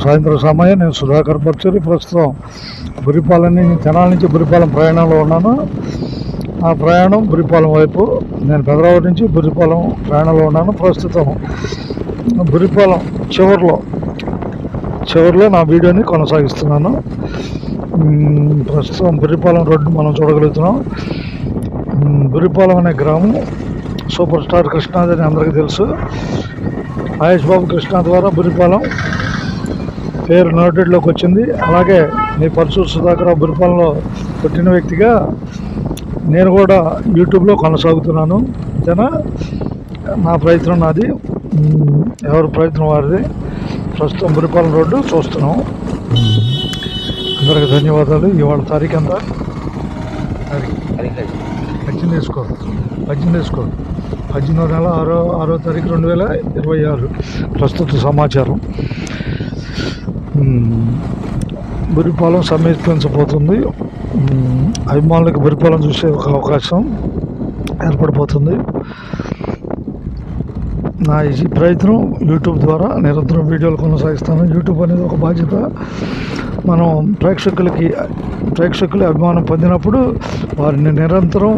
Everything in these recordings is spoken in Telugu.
సాయంత్రం సమయం నేను సుధాకర్ పర్చూరి ప్రస్తుతం బురిపాలని తెనాల నుంచి బురిపాలెం ప్రయాణంలో ఉన్నాను. ఆ ప్రయాణం బురిపాలెం వైపు. నేను పెదరావతి నుంచి బురిపాలెం ప్రయాణంలో ఉన్నాను. ప్రస్తుతం బురిపాలెం చివరిలో నా వీడియోని కొనసాగిస్తున్నాను. ప్రస్తుతం బురిపాలెం రోడ్డు మనం చూడగలుగుతున్నాం. బురిపాలెం అనే గ్రామం సూపర్ స్టార్ కృష్ణాది అని అందరికీ తెలుసు. మహేష్ బాబు కృష్ణ ద్వారా బురిపాలెం పేరు నోటెడ్లోకి వచ్చింది. అలాగే మీ పరశూరు సుధాకర్ బురిపాలెంలో పుట్టిన వ్యక్తిగా నేను కూడా యూట్యూబ్లో కొనసాగుతున్నాను. అంతేనా, నా ప్రయత్నం నాది, ఎవరి ప్రయత్నం వారిది. ప్రస్తుతం బురిపాలెం రోడ్డు చూస్తున్నాం. అందరికి ధన్యవాదాలు. ఇవాళ తారీఖు ఎంత? 18 నెల 6వ తారీఖు 2026 ప్రస్తుత సమాచారం. బురిపాలెం సమీపించబోతుంది. అభిమానులకు బురిపాలెం చూసే ఒక అవకాశం ఏర్పడిపోతుంది. నా ఈ ప్రయత్నం యూట్యూబ్ ద్వారా నిరంతరం వీడియోలు కొనసాగిస్తాను. యూట్యూబ్ అనేది ఒక బాధ్యత. మనం ప్రేక్షకులు అభిమానం పొందినప్పుడు వారిని నిరంతరం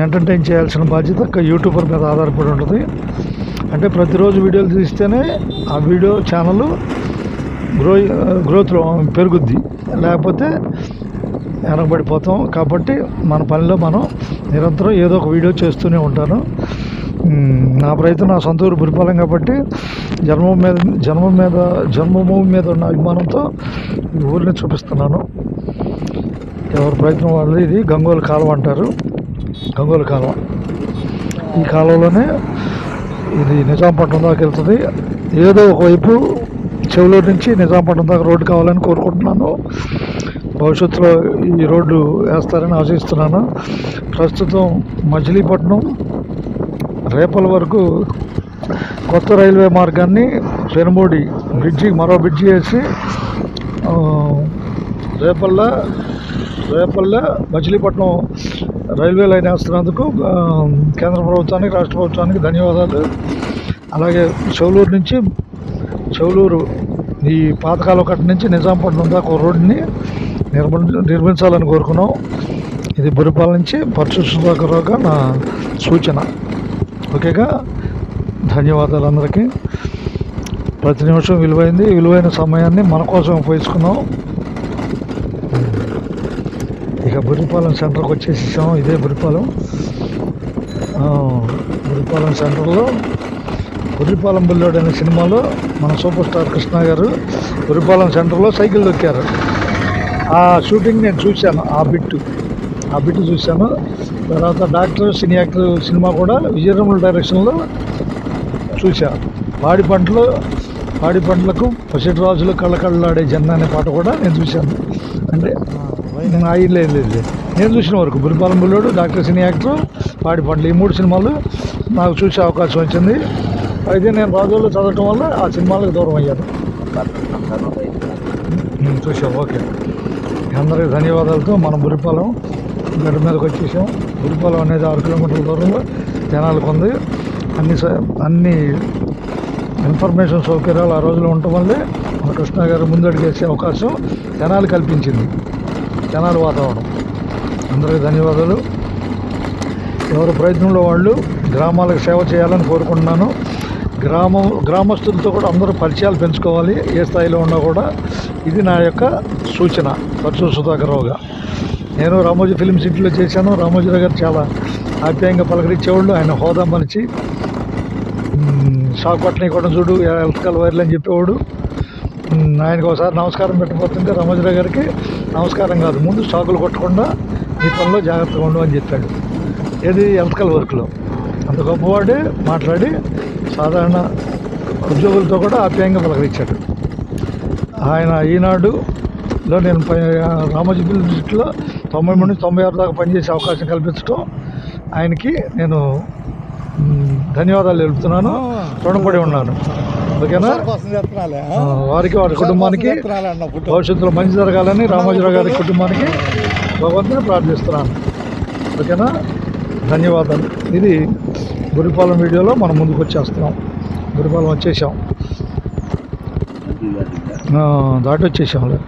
ఎంటర్టైన్ చేయాల్సిన బాధ్యత యూట్యూబర్ మీద ఆధారపడి ఉంటుంది. అంటే ప్రతిరోజు వీడియోలు తీస్తేనే ఆ వీడియో ఛానల్ గ్రోత్లో పెరుగుద్ది, లేకపోతే వెనకబడిపోతాం. కాబట్టి మన పనిలో మనం నిరంతరం ఏదో ఒక వీడియో చేస్తూనే ఉంటాను. నా ప్రయత్నం నా సొంత ఊరు బురిపాలెం కాబట్టి జన్మభూమి మీద ఉన్న అభిమానంతో ఈ ఊరిని చూపిస్తున్నాను. ఎవరి ప్రయత్నం వాళ్ళు. ఇది గంగోలు కాలువ అంటారు. గంగోలు కాలువ. ఈ కాలువలోనే ఇది నిజాంపట్నం దాకా వెళ్తుంది. ఏదో ఒకవైపు చెవులూరు నుంచి నిజాంపట్నం దాకా రోడ్డు కావాలని కోరుకుంటున్నాను. భవిష్యత్తులో ఈ రోడ్డు వేస్తారని ఆశిస్తున్నాను. ప్రస్తుతం మచిలీపట్నం రేపల వరకు కొత్త రైల్వే మార్గాన్ని పెనుమూడి మరో బ్రిడ్జి వేసి రేపల్ల మచిలీపట్నం రైల్వే లైన్ వేస్తున్నందుకు కేంద్ర ప్రభుత్వానికి, రాష్ట్ర ప్రభుత్వానికి ధన్యవాదాలు. అలాగే చెవులూరు ఈ పాతకాలం కట్ట నుంచి నిజాంపట్నం దాకా ఒక రోడ్డుని నిర్మించాలని కోరుకున్నాం. ఇది బురిపాలెం నుంచి పరశూరు సుధాకర్రావుగా నా సూచన. ఓకేగా, ధన్యవాదాలు అందరికీ. ప్రతి నిమిషం విలువైన సమయాన్ని మన కోసం ఉపయోగించుకున్నాం. ఇక బురిపాలెం సెంటర్కి వచ్చేసాం. ఇదే బురిపాలెం సెంటర్లో బురిపాలెం బుల్లోడు అనే సినిమాలో మన సూపర్ స్టార్ కృష్ణ గారు బురిపాలెం సెంటర్లో సైకిల్ దొక్కారు. ఆ షూటింగ్ నేను చూశాను. ఆ బిట్టు చూశాను. తర్వాత డాక్టర్ సినీ యాక్టర్ సినిమా కూడా విజయరమణ డైరెక్షన్లో చూశాను. పాడి పంటలకు పసిటి రాజులు కళ్ళకళ్ళాడే జెండా అనే పాట కూడా నేను చూశాను. అంటే లేదు నేను చూసిన వరకు Buripalem Bullodu, doctor cine actor, పాడి పంటలు, ఈ 3 సినిమాలు నాకు చూసే అవకాశం వచ్చింది. అయితే నేను రాజుల్లో చదవటం వల్ల ఆ సినిమాలకు దూరం అయ్యాను. చూసాం. ఓకే, అందరికీ ధన్యవాదాలతో మనం బురిపాలెం గడ్డ మీదకి వచ్చేసాం. బురిపాలెం అనేది 6 కిలోమీటర్ల దూరంలో తెనాలకు ఉంది. అన్ని ఇన్ఫర్మేషన్ సౌకర్యాలు ఆ రోజులో ఉండటం వల్లే మన కృష్ణ గారు ముందడుగేసే అవకాశం తెనాలి కల్పించింది. తెనాలి వాతావరణం. అందరికీ ధన్యవాదాలు. ఎవరి ప్రయత్నంలో వాళ్ళు గ్రామాలకు సేవ చేయాలని కోరుకుంటున్నాను. గ్రామస్తులతో కూడా అందరూ పరిచయాలు పెంచుకోవాలి, ఏ స్థాయిలో ఉన్నా కూడా. ఇది నా యొక్క సూచన పరశూరు సుధాకర్రావుగా. నేను రామోజీ ఫిలిం సిటీలో చేశాను. రామోజీరావు గారు చాలా ఆప్యాయంగా పలకరించేవాళ్ళు. ఆయన హోదా మనిషి. షాక్ పట్ల కూడా చూడు ఎలక్ట్రికల్ వైర్లు అని చెప్పేవాడు. ఆయనకు ఒకసారి నమస్కారం పెట్టబోతుంటే రామోజీరావు గారికి నమస్కారం కాదు, ముందు షాకులు కొట్టకుండా ఈ పనిలో జాగ్రత్తగా ఉండు అని చెప్పాడు. ఏది ఎలక్ట్రికల్ వర్క్లో. అంత గొప్పవాడే మాట్లాడి సాధారణ ఉద్యోగులతో కూడా ఆప్యాయంగా పలకరించాడు. ఆయన ఈనాడులో నేను రామోజీ ఫిలిం సిటీలో 93 నుంచి 96 దాకా పనిచేసే అవకాశం కల్పించడం ఆయనకి నేను ధన్యవాదాలు తెలుపుతున్నాను. రుణపడి ఉన్నాను. ఓకేనా, వారికి వారి కుటుంబానికి భవిష్యత్తులో మంచి జరగాలని రామోజీరావు గారి కుటుంబానికి భగవంతుని ప్రార్థిస్తున్నాను. ఓకేనా, ధన్యవాదాలు. ఇది బురిపాలెం వీడియోలో మనం ముందుకు వచ్చేస్తున్నాం. బురిపాలెం వచ్చేసాం. దాటి వచ్చేసాంలే,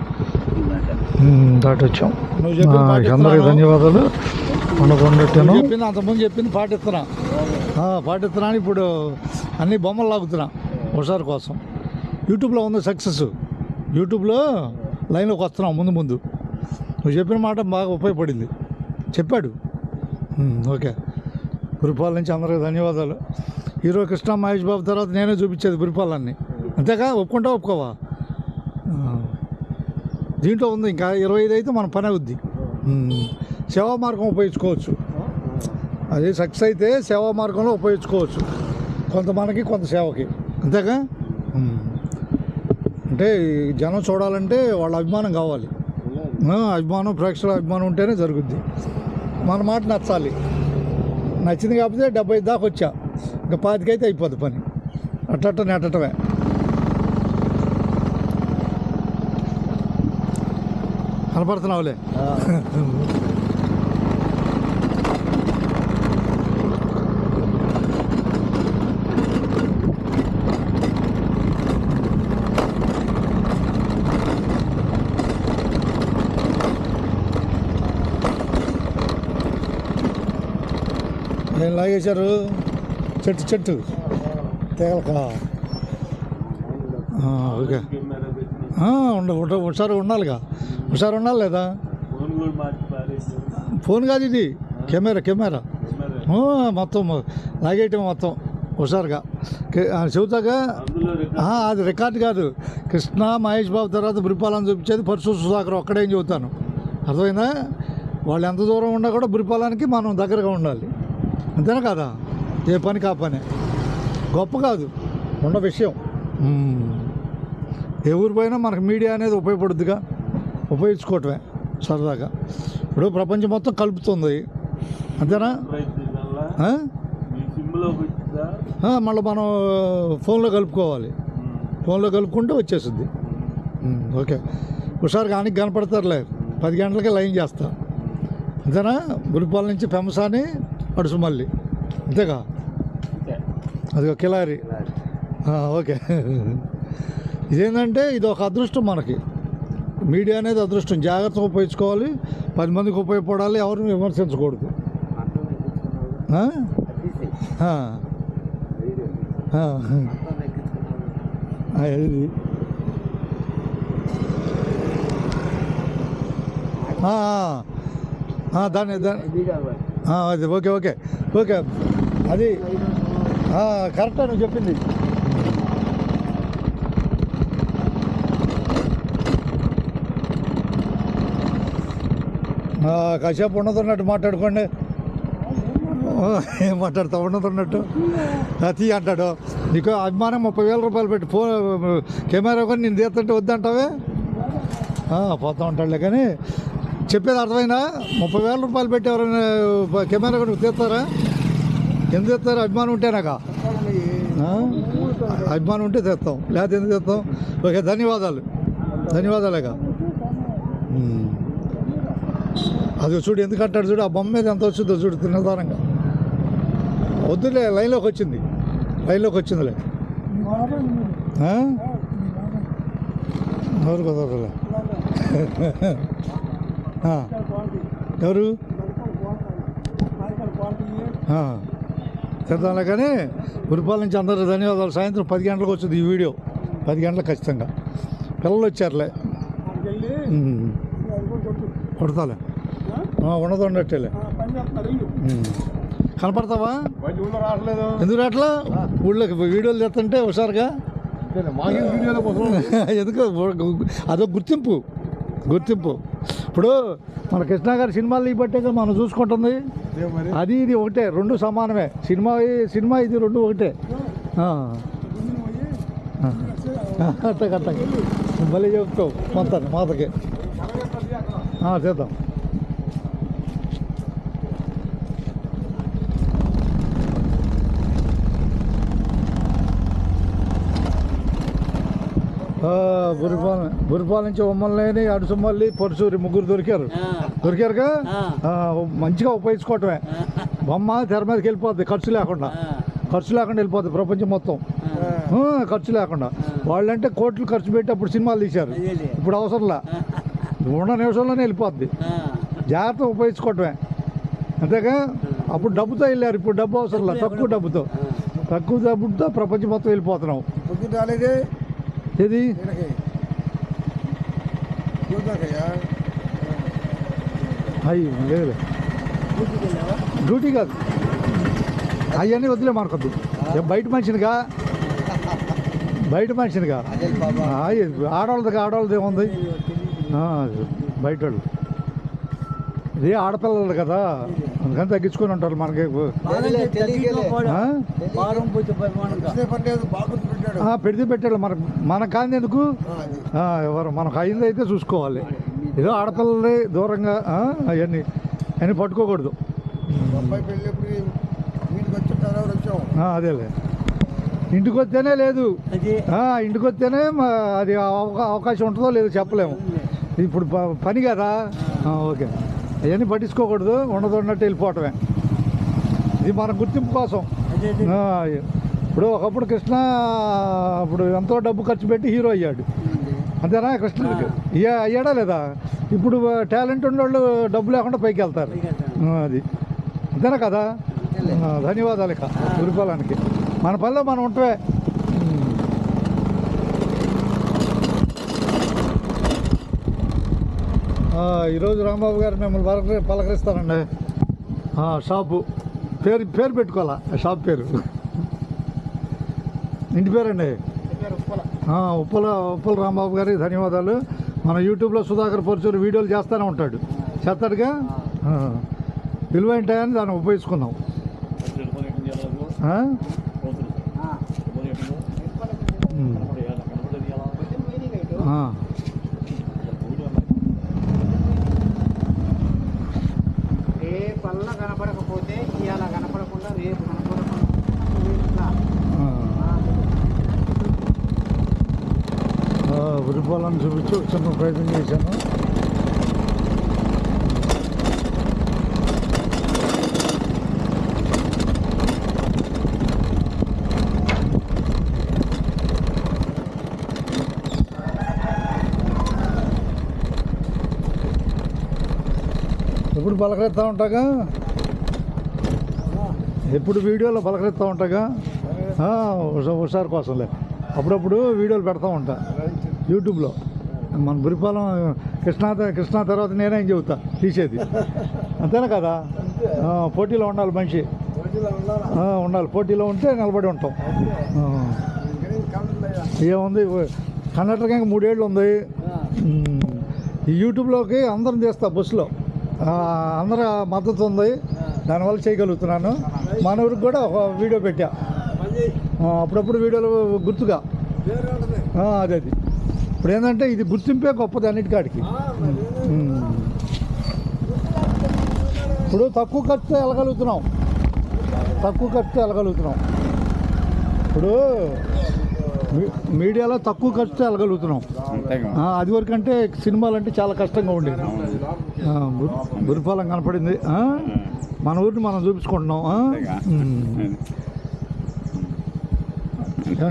దాటి వచ్చాం. అందరికి ధన్యవాదాలు. ఉండకుండాను చెప్పింది అంతకుముందు చెప్పింది పాటిస్తున్నా అని ఇప్పుడు అన్ని బొమ్మలు లాగుతున్నా ఒకసారి కోసం. యూట్యూబ్లో ఉంది సక్సెస్, యూట్యూబ్లో లైన్లోకి వస్తున్నాం ముందు నువ్వు చెప్పిన మాట బాగా ఉపయోగపడింది చెప్పాడు. ఓకే, పురిపాల నుంచి అందరికి ధన్యవాదాలు. హీరో కృష్ణ మహేష్ బాబు తర్వాత నేనే చూపించేది పురిపాలన్నీ, అంతేగా? ఒప్పుకోవా? దీంట్లో ఉంది ఇంకా 25 అయితే మన పని అవుద్ది. సేవా మార్గం ఉపయోగించుకోవచ్చు, అది సక్సెస్ అయితే సేవా మార్గంలో ఉపయోగించుకోవచ్చు, కొంత మనకి కొంత సేవకి, అంతేగా? అంటే జనం చూడాలంటే వాళ్ళ అభిమానం కావాలి, అభిమానం ప్రేక్షకుల అభిమానం ఉంటేనే జరుగుద్ది. మన మాట నచ్చాలి, నచ్చింది కాకపోతే 75 దాకా వచ్చా, ఇంకా 25 అయితే అయిపోద్ది పని, అట్ట నెట్టటమే. కనపడుతున్నావులే. ఏం లాగేశారు? చెట్టు తేగలకా? ఓకే, ఒకసారి ఉండాలిగా, ఒకసారి ఉండాలి లేదా? ఫోన్ కాదు ఇది, కెమెరా మొత్తం లాగేయటం మొత్తం ఒకసారిగా చెబుతాగా. అది రికార్డు కాదు, కృష్ణ మహేష్ బాబు తర్వాత బురిపాలని చూపించేది పరశు సుధాకర్ ఒక్కడేం చెబుతాను, అర్థమైందా? వాళ్ళు ఎంత దూరం ఉన్నా కూడా బురిపాలానికి మనం దగ్గరగా ఉండాలి, అంతేనా కాదా? ఏ పని కా పని, గొప్ప కాదు ఉన్న విషయం. ఏ ఊరు పోయినా మనకు మీడియా అనేది ఉపయోగపడుద్దిగా, ఉపయోగించుకోవటమే సరదాగా. ఇప్పుడు ప్రపంచం మొత్తం కలుపుతుంది, అంతేనా? మళ్ళీ మనం ఫోన్లో కలుపుకోవాలి, ఫోన్లో కలుపుకుంటే వచ్చేస్తుంది. ఓకే, ఒకసారి కానీ కనపడతారులే, 10 గంటలకే లైన్ చేస్తా, అంతేనా? బురిపాల నుంచి పెంసాని అడుసు మళ్ళీ, అంతేగా? అది ఒక కిలారి. ఓకే, ఇదేంటంటే ఇది ఒక అదృష్టం మనకి, మీడియా అనేది అదృష్టం, జాగ్రత్తగా ఉపయోగించుకోవాలి, 10 మందికి ఉపయోగపడాలి, ఎవరిని విమర్శించకూడదు. దాన్ని అది ఓకే అది కరెక్టా నువ్వు చెప్పింది. కాసేపు ఉన్నదన్నట్టు మాట్లాడుకోండి, ఏం మాట్లాడతా ఉన్నదన్నట్టు తీ అంటాడు. నీకు అభిమానం 30,000 రూపాయలు పెట్టి ఫోన్ కెమెరా కొని నేను తీస్తుంటే వద్దంటావే, పోతా ఉంటాడులే. కానీ చెప్పేది అర్థమైనా? 30,000 రూపాయలు పెట్టి ఎవరైనా కెమెరా కొని తీస్తారా? ఎందుకు తీస్తారు? అభిమానం ఉంటేనాక, అభిమానం ఉంటే తెస్తాం, లేకపోతే ఎందుకు తెస్తాం? ఓకే, ధన్యవాదాలేగా. అది చూడు ఎందుకు అంటాడు చూడు, ఆ బొమ్మ మీద ఎంత వచ్చిందో చూడు, తిన్నదానంగా. వద్దులే, లైన్లోకి వచ్చిందిలే. ఎవరు కుదరలే, ఎవరు చేద్దాంలే. కానీ గురిపాల నుంచి అందరూ ధన్యవాదాలు. సాయంత్రం 10 గంటలకు వచ్చింది ఈ వీడియో, 10 గంటలకు ఖచ్చితంగా. పిల్లలు వచ్చారులే, కొడతాలే, ఉన్నది ఉన్నట్టేలే. కనపడతావా? ఎందుకు రావట్లా? ఊళ్ళోకి వీడియోలు చేస్తుంటే హుషారుగా, ఎందుకు? అదొక గుర్తింపు. ఇప్పుడు మన కృష్ణ గారి సినిమాలు ఈ బట్టే మనం చూసుకుంటుంది, అది ఇది ఒకటే, 2 సమానమే. సినిమా ఇది 2 ఒకటే. అట్టగట్టగా మళ్ళీ చెప్తావు మొత్తాన్ని మాతకి చేద్దాం. బురిపాల నుంచి ఉమ్మలేని అడుసుమల్లి పరుసూరి 3 దొరికారుగా. మంచిగా ఉపయోగించుకోవటమే. బొమ్మ తెర మీదకి వెళ్ళిపోద్ది, ఖర్చు లేకుండా వెళ్ళిపోద్ది ప్రపంచం మొత్తం. ఖర్చు లేకుండా. వాళ్ళంటే కోట్లు ఖర్చు పెట్టి అప్పుడు సినిమాలు తీశారు, ఇప్పుడు అవసరంలా, ఉన్న నిమిషంలోనే వెళ్ళిపోద్ది. జాగ్రత్త ఉపయోగించుకోవటమే అంతేగా. అప్పుడు డబ్బుతో వెళ్ళారు, ఇప్పుడు డబ్బు అవసరంలా, తక్కువ డబ్బుతో ప్రపంచం మొత్తం వెళ్ళిపోతున్నాం. ఏది అయ్యి లేదు, డ్యూటీ కాదు, అవన్నీ వదిలే మనకొద్దు. బయట మనిషినిగా ఆడవాళ్ళది ఏముంది, బయట వాళ్ళు ఇది ఆడపిల్లలు కదా, అందుకని తగ్గించుకొని ఉంటారు. మనకి పెడితే పెట్టాడు, మనకు కాని ఎందుకు, ఎవరు మనకు అయింది అయితే చూసుకోవాలి. ఏదో ఆడపిల్లల్ని దూరంగా అవన్నీ పట్టుకోకూడదు. అదేలే, ఇంటికి వస్తేనే లేదు, ఇంటికి వస్తేనే అది అవకాశం ఉంటుందో లేదో చెప్పలేము. ఇప్పుడు పని కదా. ఓకే, అవన్నీ పట్టించుకోకూడదు, ఉన్నట్టు వెళ్ళిపోవటమే. ఇది మన గుర్తింపు కోసం. ఇప్పుడు ఒకప్పుడు కృష్ణ అప్పుడు ఎంతో డబ్బు ఖర్చు పెట్టి హీరో అయ్యాడు, అంతేనా? కృష్ణుడికి అయ్యాడా లేదా? ఇప్పుడు టాలెంట్ ఉన్నోళ్ళు డబ్బు లేకుండా పైకి వెళ్తారు, అది అంతేనా కదా. ధన్యవాదాలు ఇక గురుపాలానికి. మన పనిలో మనం ఉంటే. ఈరోజు రాంబాబు గారు మిమ్మల్ని పలకరిస్తానండి. షాపు పేరు పెట్టుకోవాలా, షాప్ పేరు, ఇంటి పేరండి ఉప్పల రాంబాబు గారికి ధన్యవాదాలు. మన యూట్యూబ్లో సుధాకర్ పరచూరు వీడియోలు చేస్తూనే ఉంటాడు, చేస్తాడుగా. విలువైన టయాన్ని దాన్ని ఉపయోగించుకున్నాం. రేపల్లా కనపడకపోతే ఇవాళ కనపడకుండా రేపు కనపడకుండా ఉరిపాలను చూపించి చిన్న ప్రయత్నం చేశాను. ఎప్పుడు పలకరిస్తూ ఉంటాగా, ఎప్పుడు వీడియోలో పలకరిస్తూ ఉంటాగా, హుషారు కోసంలే అప్పుడప్పుడు వీడియోలు పెడతా ఉంటా యూట్యూబ్లో. మన బురిపాలెం కృష్ణా తర్వాత నేనేం చెబుతా తీసేది, అంతేనా కదా. పోటీలో ఉండాలి మనిషి, ఉండాలి, పోటీలో ఉంటే నిలబడి ఉంటాం. ఏముంది, కండక్టర్కి ఇంకా 3 ఏళ్ళు ఉంది. ఈ యూట్యూబ్లోకి అందరం తీస్తా, బస్సులో అందరూ మద్దతు ఉంది, దానివల్ల చేయగలుగుతున్నాను. మన ఊరికి కూడా ఒక వీడియో పెట్టా, అప్పుడప్పుడు వీడియోలు గుర్తుగా. అదే ఇప్పుడు ఏంటంటే ఇది గుర్తింపే గొప్పది అన్నిటికాడికి. ఇప్పుడు తక్కువ ఖర్చుతో వెళ్ళగలుగుతున్నాం, ఇప్పుడు మీడియాలో తక్కువ ఖర్చుతో వెళ్ళగలుగుతున్నాం. అది వరకు అంటే సినిమాలు అంటే చాలా కష్టంగా ఉండేది. బురిపాలెం కనపడింది, మన ఊరిని మనం చూపించుకుంటున్నాం.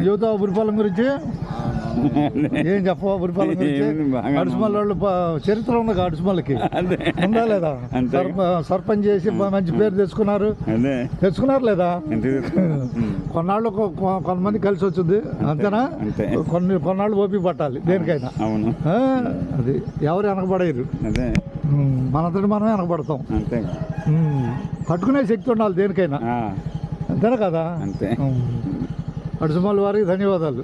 చెబుతావా బురిపాలెం గురించి? ఏం చెప్పవా బురిపాలెం గురించి? అడుసుమల్లి వాళ్ళు చరిత్ర ఉంది, అడుసుమల్లికి ఉందా లేదా? సర్పంచ్ చేసి మంచి పేరు తెచ్చుకున్నారు లేదా? కొన్నాళ్ళు కొంతమంది కలిసి వచ్చింది, అంతేనా? కొన్నాళ్ళు ఓపిక పట్టాలి దేనికైనా. అది ఎవరు వెనకబడేరు, మనంతటి మనమే వెనకబడతాం. పట్టుకునే శక్తి ఉండాలి దేనికైనా, అంతేనా కదా. అడుసుమల్లి వారికి ధన్యవాదాలు.